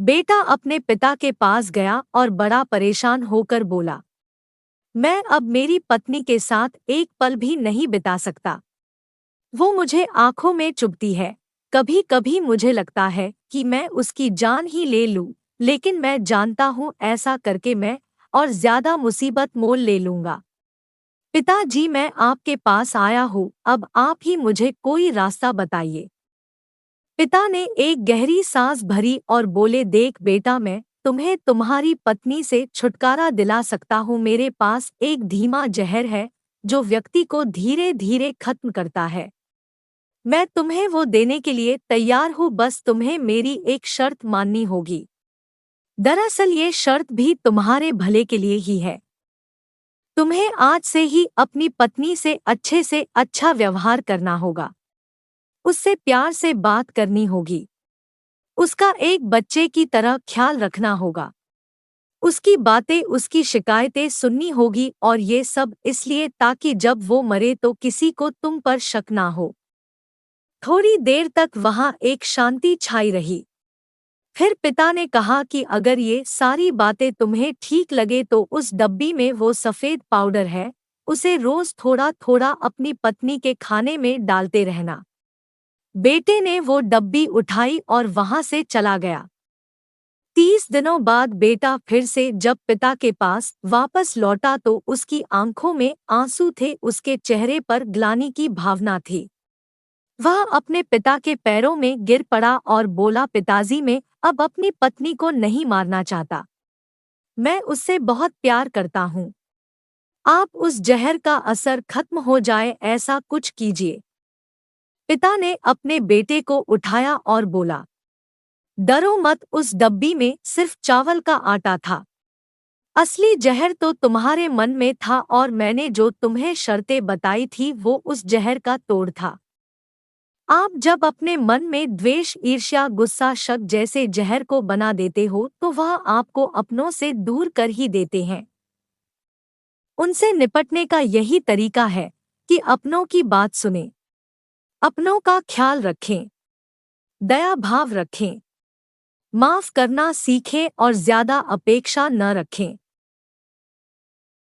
बेटा अपने पिता के पास गया और बड़ा परेशान होकर बोला, मैं अब मेरी पत्नी के साथ एक पल भी नहीं बिता सकता। वो मुझे आंखों में चुभती है। कभी कभी मुझे लगता है कि मैं उसकी जान ही ले लूं, लेकिन मैं जानता हूं ऐसा करके मैं और ज्यादा मुसीबत मोल ले लूंगा। पिताजी, मैं आपके पास आया हूँ, अब आप ही मुझे कोई रास्ता बताइए। पिता ने एक गहरी सांस भरी और बोले, देख बेटा, मैं तुम्हें तुम्हारी पत्नी से छुटकारा दिला सकता हूँ। मेरे पास एक धीमा जहर है जो व्यक्ति को धीरे धीरे खत्म करता है। मैं तुम्हें वो देने के लिए तैयार हूँ, बस तुम्हें मेरी एक शर्त माननी होगी। दरअसल ये शर्त भी तुम्हारे भले के लिए ही है। तुम्हें आज से ही अपनी पत्नी से अच्छा व्यवहार करना होगा। उससे प्यार से बात करनी होगी। उसका एक बच्चे की तरह ख्याल रखना होगा। उसकी बातें, उसकी शिकायतें सुननी होगी, और ये सब इसलिए ताकि जब वो मरे तो किसी को तुम पर शक ना हो। थोड़ी देर तक वहां एक शांति छाई रही। फिर पिता ने कहा कि अगर ये सारी बातें तुम्हें ठीक लगे तो उस डब्बी में वो सफेद पाउडर है, उसे रोज थोड़ा थोड़ा अपनी पत्नी के खाने में डालते रहना। बेटे ने वो डब्बी उठाई और वहां से चला गया। 30 दिनों बाद बेटा फिर से जब पिता के पास वापस लौटा तो उसकी आंखों में आंसू थे, उसके चेहरे पर ग्लानि की भावना थी। वह अपने पिता के पैरों में गिर पड़ा और बोला, पिताजी, मैं अब अपनी पत्नी को नहीं मारना चाहता। मैं उससे बहुत प्यार करता हूँ। आप उस जहर का असर खत्म हो जाए ऐसा कुछ कीजिए। पिता ने अपने बेटे को उठाया और बोला, डरो मत, उस डब्बी में सिर्फ चावल का आटा था। असली जहर तो तुम्हारे मन में था, और मैंने जो तुम्हें शर्तें बताई थी वो उस जहर का तोड़ था। आप जब अपने मन में द्वेष, ईर्ष्या, गुस्सा, शक जैसे जहर को बना देते हो तो वह आपको अपनों से दूर कर ही देते हैं। उनसे निपटने का यही तरीका है कि अपनों की बात सुनें, अपनों का ख्याल रखें, दया भाव रखें, माफ करना सीखें और ज्यादा अपेक्षा न रखें।